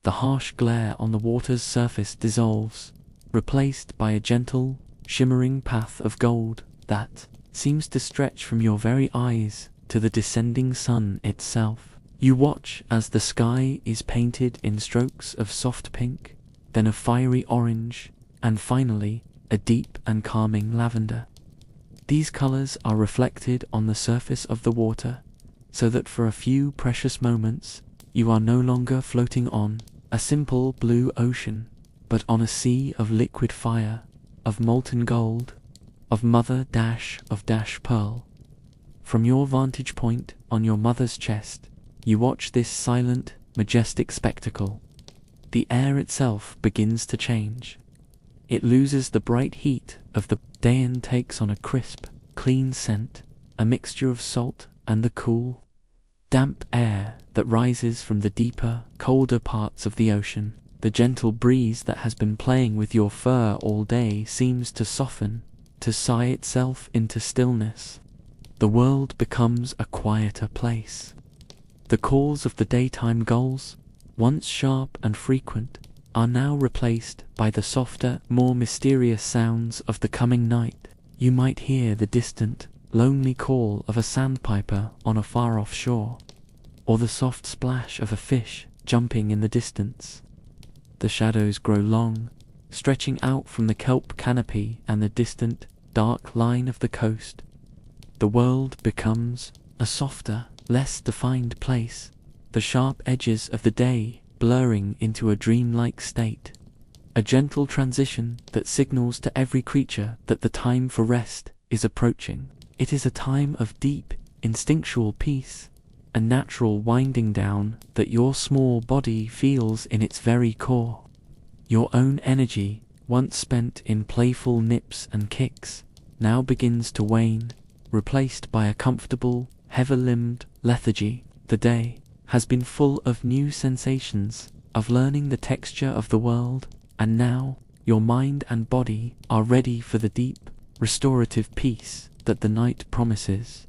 The harsh glare on the water's surface dissolves, replaced by a gentle, shimmering path of gold that seems to stretch from your very eyes to the descending sun itself. You watch as the sky is painted in strokes of soft pink, then of fiery orange, and finally a deep and calming lavender. These colors are reflected on the surface of the water, so that for a few precious moments you are no longer floating on a simple blue ocean, but on a sea of liquid fire, of molten gold, of mother-of-pearl. From your vantage point on your mother's chest, you watch this silent, majestic spectacle. The air itself begins to change. It loses the bright heat of the day and takes on a crisp, clean scent, a mixture of salt and the cool, damp air that rises from the deeper, colder parts of the ocean. The gentle breeze that has been playing with your fur all day seems to soften, to sigh itself into stillness. The world becomes a quieter place. The calls of the daytime gulls, once sharp and frequent, are now replaced by the softer, more mysterious sounds of the coming night. You might hear the distant, lonely call of a sandpiper on a far-off shore, or the soft splash of a fish jumping in the distance. The shadows grow long, stretching out from the kelp canopy and the distant, dark line of the coast. The world becomes a softer, less defined place, the sharp edges of the day blurring into a dreamlike state. A gentle transition that signals to every creature that the time for rest is approaching. It is a time of deep, instinctual peace, a natural winding down that your small body feels in its very core. Your own energy, once spent in playful nips and kicks, now begins to wane, replaced by a comfortable, heavy-limbed lethargy. The day has been full of new sensations, of learning the texture of the world, and now your mind and body are ready for the deep, restorative peace that the night promises.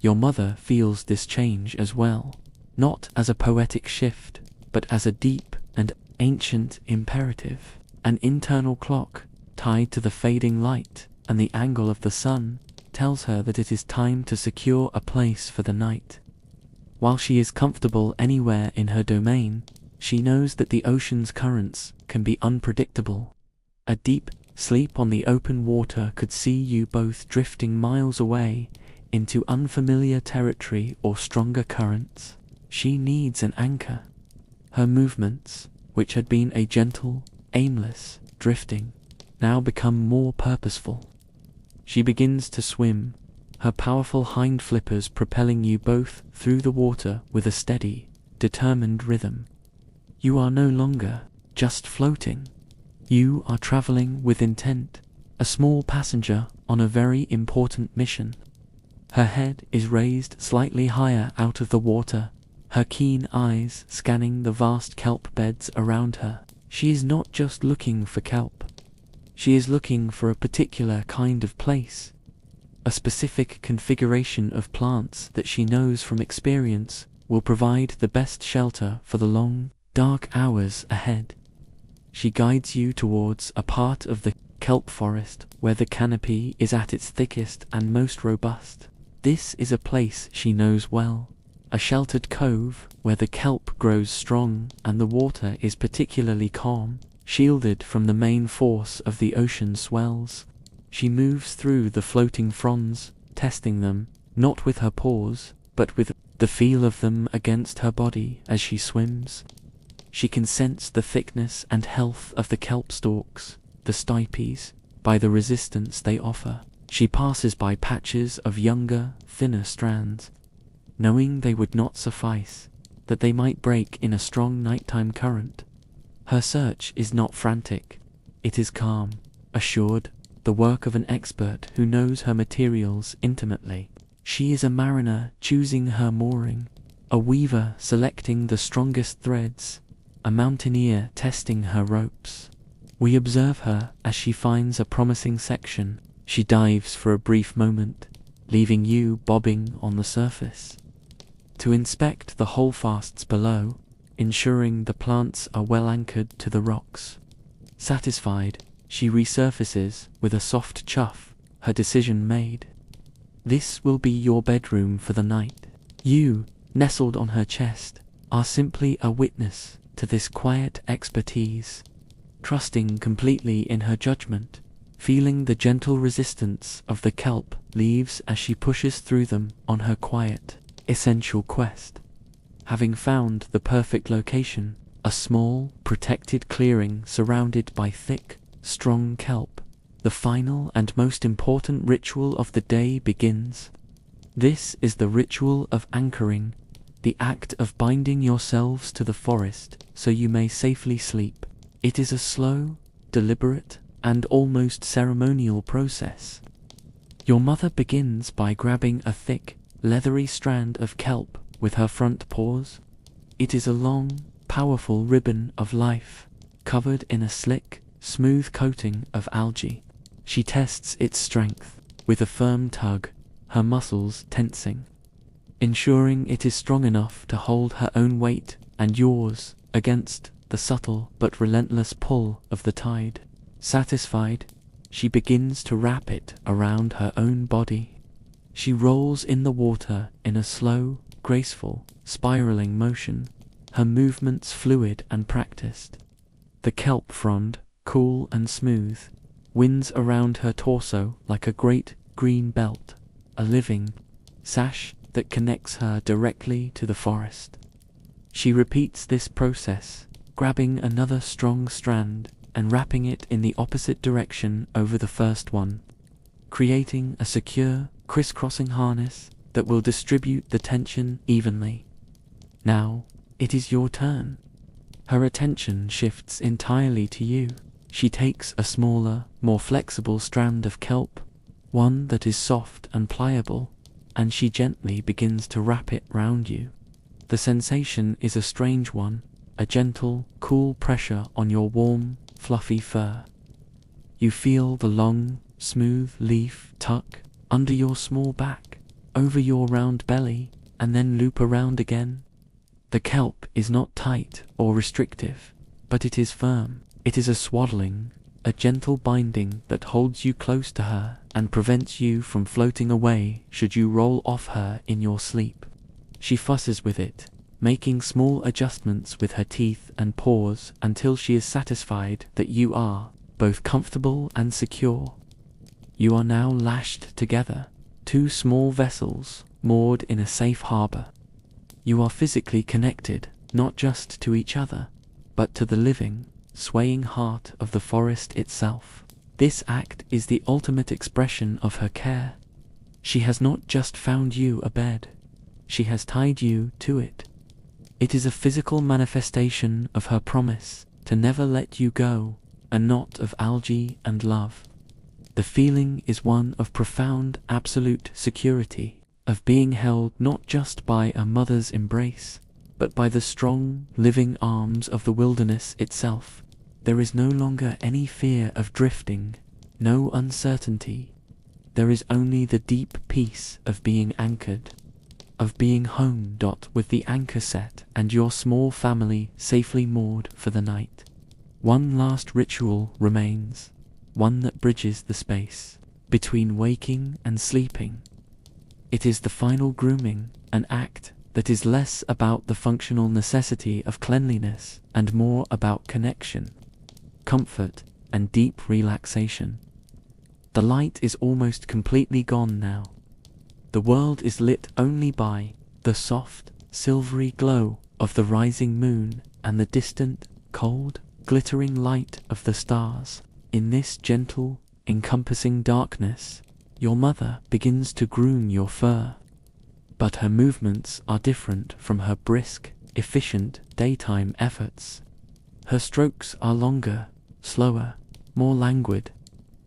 Your mother feels this change as well, not as a poetic shift, but as a deep and ancient imperative. An internal clock, tied to the fading light and the angle of the sun, tells her that it is time to secure a place for the night. While she is comfortable anywhere in her domain, she knows that the ocean's currents can be unpredictable. A deep sleep on the open water could see you both drifting miles away into unfamiliar territory or stronger currents. She needs an anchor. Her movements, which had been a gentle, aimless drifting, now become more purposeful. She begins to swim, her powerful hind flippers propelling you both through the water with a steady, determined rhythm. You are no longer just floating. You are traveling with intent, a small passenger on a very important mission. Her head is raised slightly higher out of the water, her keen eyes scanning the vast kelp beds around her. She is not just looking for kelp. She is looking for a particular kind of place, a specific configuration of plants that she knows from experience will provide the best shelter for the long, dark hours ahead. She guides you towards a part of the kelp forest where the canopy is at its thickest and most robust. This is a place she knows well, a sheltered cove where the kelp grows strong and the water is particularly calm, shielded from the main force of the ocean swells. She moves through the floating fronds, testing them, not with her paws, but with the feel of them against her body as she swims. She can sense the thickness and health of the kelp stalks, the stipes, by the resistance they offer. She passes by patches of younger, thinner strands, knowing they would not suffice, that they might break in a strong nighttime current. Her search is not frantic, it is calm, assured, the work of an expert who knows her materials intimately. She is a mariner choosing her mooring, a weaver selecting the strongest threads, a mountaineer testing her ropes. We observe her as she finds a promising section. She dives for a brief moment, leaving you bobbing on the surface, to inspect the holdfasts below, ensuring the plants are well anchored to the rocks. Satisfied, she resurfaces with a soft chuff, her decision made. This will be your bedroom for the night. You, nestled on her chest, are simply a witness to this quiet expertise, trusting completely in her judgment, feeling the gentle resistance of the kelp leaves as she pushes through them on her quiet, essential quest. Having found the perfect location, a small, protected clearing surrounded by thick, strong kelp, the final and most important ritual of the day begins. This is the ritual of anchoring, the act of binding yourselves to the forest so you may safely sleep. It is a slow, deliberate, and almost ceremonial process. Your mother begins by grabbing a thick, leathery strand of kelp with her front paws. It is a long, powerful ribbon of life, covered in a slick, smooth coating of algae. She tests its strength with a firm tug, her muscles tensing, ensuring it is strong enough to hold her own weight and yours against the subtle but relentless pull of the tide. Satisfied, she begins to wrap it around her own body. She rolls in the water in a slow, graceful, spiraling motion, her movements fluid and practiced. The kelp frond, cool and smooth, winds around her torso like a great green belt, a living sash that connects her directly to the forest. She repeats this process, grabbing another strong strand and wrapping it in the opposite direction over the first one, creating a secure, crisscrossing harness that will distribute the tension evenly. Now, it is your turn. Her attention shifts entirely to you. She takes a smaller, more flexible strand of kelp, one that is soft and pliable, and she gently begins to wrap it round you. The sensation is a strange one, a gentle, cool pressure on your warm, fluffy fur. You feel the long, smooth leaf tuck under your small back, over your round belly, and then loop around again. The kelp is not tight or restrictive, but it is firm. It is a swaddling, a gentle binding that holds you close to her and prevents you from floating away should you roll off her in your sleep. She fusses with it, making small adjustments with her teeth and paws until she is satisfied that you are both comfortable and secure. You are now lashed together, two small vessels moored in a safe harbor. You are physically connected, not just to each other, but to the living, swaying heart of the forest itself. This act is the ultimate expression of her care. She has not just found you a bed, she has tied you to it. It is a physical manifestation of her promise to never let you go, a knot of algae and love. The feeling is one of profound, absolute security, of being held not just by a mother's embrace, but by the strong, living arms of the wilderness itself. There is no longer any fear of drifting, no uncertainty. There is only the deep peace of being anchored, of being home. With the anchor set and your small family safely moored for the night. One last ritual remains, one that bridges the space between waking and sleeping. It is the final grooming, an act that is less about the functional necessity of cleanliness and more about connection, comfort, and deep relaxation. The light is almost completely gone now. The world is lit only by the soft, silvery glow of the rising moon and the distant, cold, glittering light of the stars. In this gentle, encompassing darkness, your mother begins to groom your fur. But her movements are different from her brisk, efficient daytime efforts. Her strokes are longer, slower, more languid.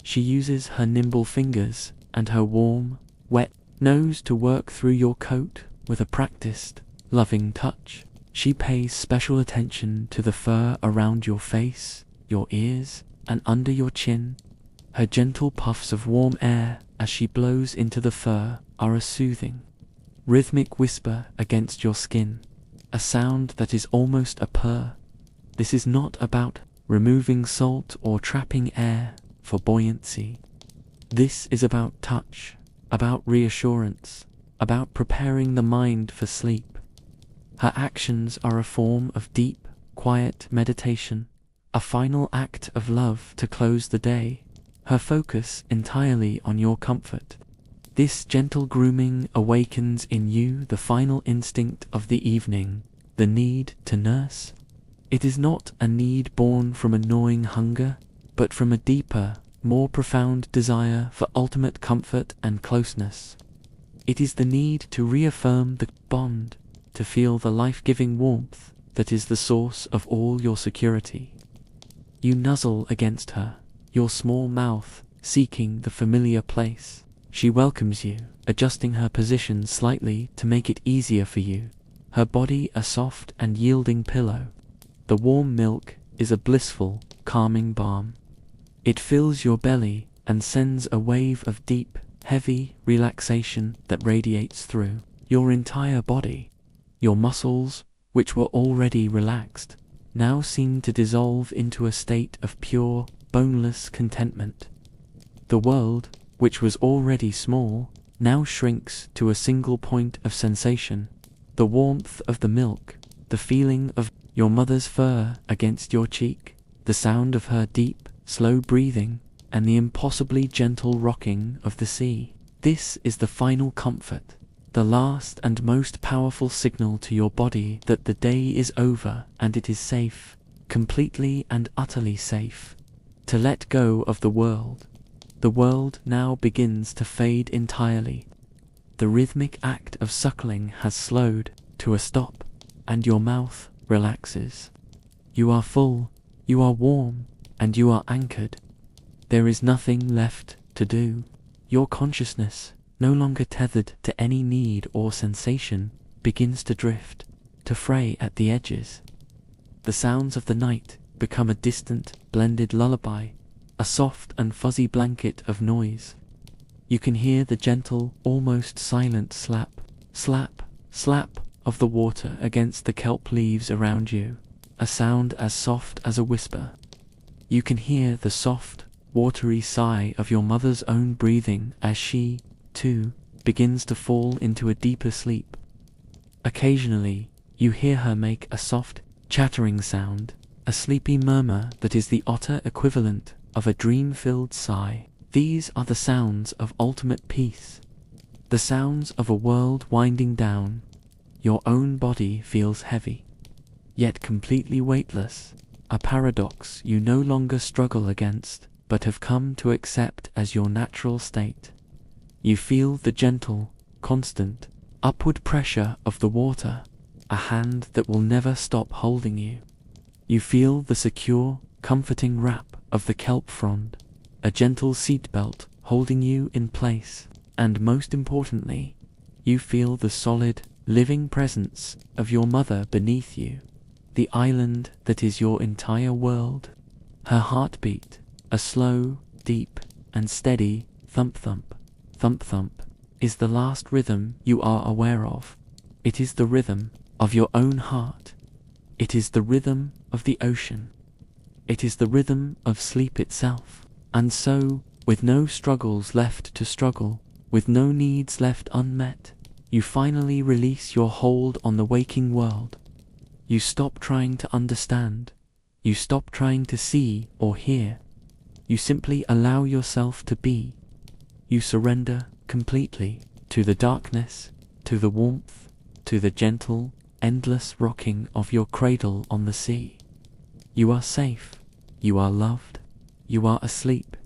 She uses her nimble fingers and her warm, wet nose to work through your coat with a practiced, loving touch. She pays special attention to the fur around your face, your ears, and under your chin. Her gentle puffs of warm air as she blows into the fur are a soothing, rhythmic whisper against your skin, a sound that is almost a purr. This is not about removing salt or trapping air for buoyancy. This is about touch, about reassurance, about preparing the mind for sleep. Her actions are a form of deep, quiet meditation, a final act of love to close the day, her focus entirely on your comfort. This gentle grooming awakens in you the final instinct of the evening, the need to nurse. It is not a need born from a gnawing hunger, but from a deeper, more profound desire for ultimate comfort and closeness. It is the need to reaffirm the bond, to feel the life-giving warmth that is the source of all your security. You nuzzle against her, your small mouth seeking the familiar place. She welcomes you, adjusting her position slightly to make it easier for you, her body a soft and yielding pillow. The warm milk is a blissful, calming balm. It fills your belly and sends a wave of deep, heavy relaxation that radiates through your entire body. Your muscles, which were already relaxed, now seem to dissolve into a state of pure, boneless contentment. The world, which was already small, now shrinks to a single point of sensation. The warmth of the milk, the feeling of your mother's fur against your cheek, the sound of her deep, slow breathing, and the impossibly gentle rocking of the sea. This is the final comfort, the last and most powerful signal to your body that the day is over and it is safe, completely and utterly safe, to let go of the world. The world now begins to fade entirely. The rhythmic act of suckling has slowed to a stop, and your mouth relaxes. You are full, you are warm, and you are anchored. There is nothing left to do. Your consciousness, no longer tethered to any need or sensation, begins to drift, to fray at the edges. The sounds of the night become a distant, blended lullaby, a soft and fuzzy blanket of noise. You can hear the gentle, almost silent slap, slap, slap of the water against the kelp leaves around you, a sound as soft as a whisper. You can hear the soft, watery sigh of your mother's own breathing as she, too, begins to fall into a deeper sleep. Occasionally, you hear her make a soft, chattering sound, a sleepy murmur that is the otter equivalent of a dream-filled sigh. These are the sounds of ultimate peace, the sounds of a world winding down. Your own body feels heavy, yet completely weightless. a paradox you no longer struggle against, but have come to accept as your natural state. You feel the gentle, constant, upward pressure of the water, a hand that will never stop holding you. You feel the secure, comforting wrap of the kelp frond, a gentle seatbelt holding you in place, and most importantly, you feel the solid, living presence of your mother beneath you, the island that is your entire world. Her heartbeat, a slow, deep, and steady thump-thump, thump-thump, is the last rhythm you are aware of. It is the rhythm of your own heart. It is the rhythm of the ocean. It is the rhythm of sleep itself. And so, with no struggles left to struggle, with no needs left unmet, you finally release your hold on the waking world. You stop trying to understand. You stop trying to see or hear. You simply allow yourself to be. You surrender completely to the darkness, to the warmth, to the gentle, endless rocking of your cradle on the sea. You are safe. You are loved. You are asleep.